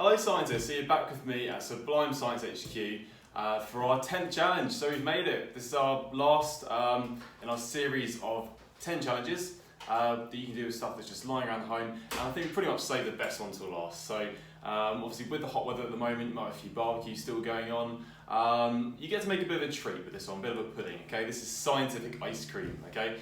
Hello scientists, so you're back with me at Sublime Science HQ for our 10th challenge. So we've made it. This is our last in our series of 10 challenges that you can do with stuff that's just lying around the home. And I think we pretty much saved the best one till last. So obviously with the hot weather at the moment, you might have a few barbecues still going on. You get to make a bit of a treat with this one, a bit of a pudding, okay? This is scientific ice cream, okay?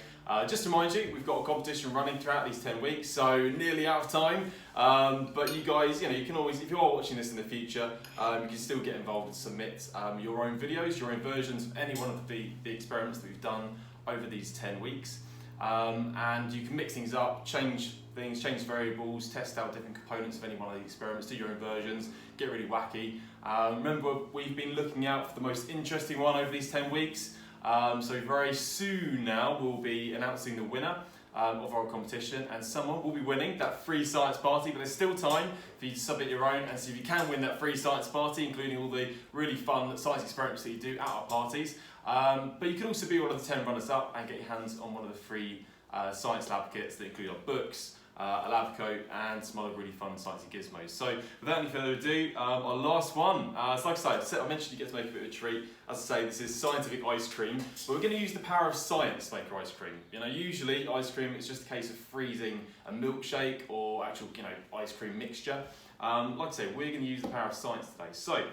Just to remind you, we've got a competition running throughout these 10 weeks, so nearly out of time. But you guys, you can always, if you are watching this in the future, you can still get involved and submit your own videos, your own versions of any one of the experiments that we've done over these 10 weeks. And you can mix things up, change things, change variables, test out different components of any one of the experiments, do your own versions, get really wacky. Remember, we've been looking out for the most interesting one over these 10 weeks. So very soon now we'll be announcing the winner of our competition, and someone will be winning that free science party, but there's still time for you to submit your own and see if you can win that free science party, including all the really fun science experiments that you do at our parties. But you can also be one of the 10 runners up and get your hands on one of the free science lab kits that include our books, a lab coat, and some other really fun sciencey gizmos. So without any further ado, our last one. So like I said, I mentioned you get to make a bit of a treat. As I say, this is scientific ice cream, but we're going to use the power of science to make our ice cream. Usually ice cream is just a case of freezing a milkshake or actual, ice cream mixture. Like I say, we're going to use the power of science today. So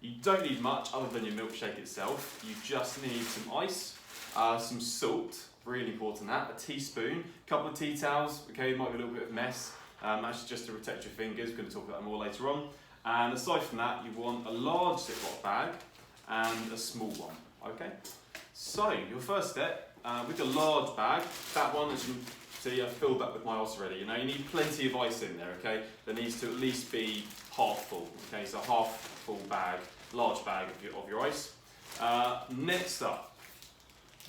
you don't need much other than your milkshake itself. You just need some ice, some salt. Really important that, a teaspoon, a couple of tea towels, okay, it might be a little bit of mess, actually just to protect your fingers. We're going to talk about that more later on. And aside from that, you want a large ziplock bag and a small one, okay? So, your first step, with your large bag, that one, as you can see, I've filled that with my ice already. You need plenty of ice in there, okay? There needs to at least be half full, okay? So half full bag, large bag of your ice. Next up,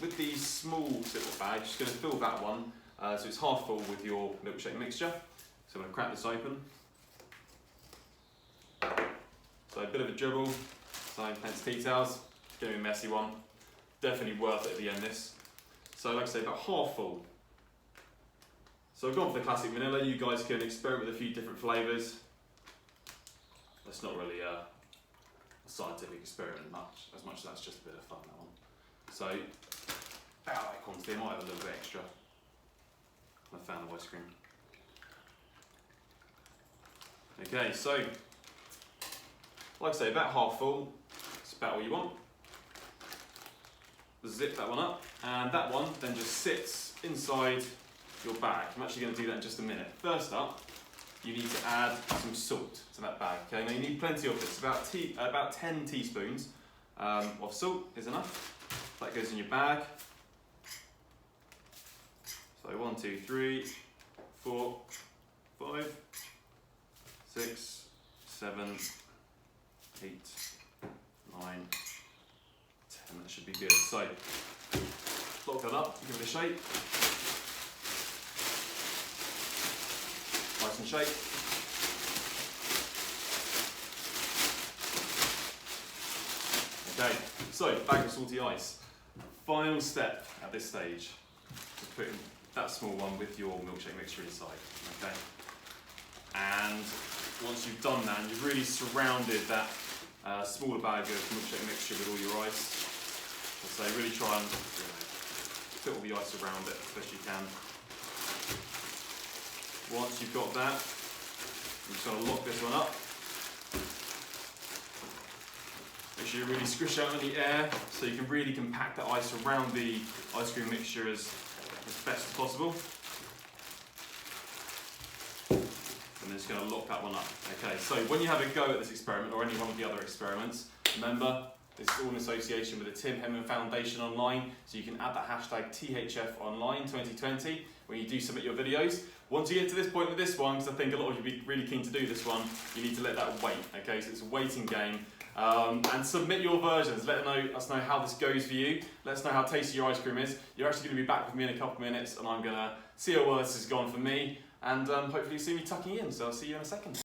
with the small ziplock bag, just going to fill that one so it's half full with your milkshake mixture. So I'm going to crack this open. So a bit of a dribble, so hence tea towels. It's going to be a messy one. Definitely worth it at the end this. So like I say, about half full. So I've gone for the classic vanilla. You guys can experiment with a few different flavours. That's not really a scientific experiment as much as that's just a bit of fun, that one. So about that quantity, I might have a little bit extra. I'm a fan of ice cream. Okay, so like I say, about half full. It's about all you want. Zip that one up, and that one then just sits inside your bag. I'm actually going to do that in just a minute. First up, you need to add some salt to that bag. Okay, now you need plenty of this. About 10 teaspoons of salt is enough. That goes in your bag. So 1, 2, 3, 4, 5, 6, 7, 8, 9, 10. That should be good. So lock that up, give it a shake. Nice and shake. Okay, so bag of salty ice. Final step at this stage is putting that small one with your milkshake mixture inside, okay? And once you've done that, and you've really surrounded that smaller bag of milkshake mixture with all your ice, so really try and fit all the ice around it as best you can. Once you've got that, you're just going to lock this one up. Make sure you really squish out any air so you can really compact the ice around the ice cream mixture as best as possible. And then just going to lock that one up. Okay, so when you have a go at this experiment or any one of the other experiments, remember this is all in association with the Tim Henman Foundation Online, so you can add that hashtag THFOnline2020 when you do submit your videos. Once you get to this point with this one, because I think a lot of you will be really keen to do this one, you need to let that wait, okay? So it's a waiting game. And submit your versions. Let us know how this goes for you. Let us know how tasty your ice cream is. You're actually going to be back with me in a couple of minutes, and I'm going to see how well this has gone for me, and hopefully see me tucking in. So I'll see you in a second.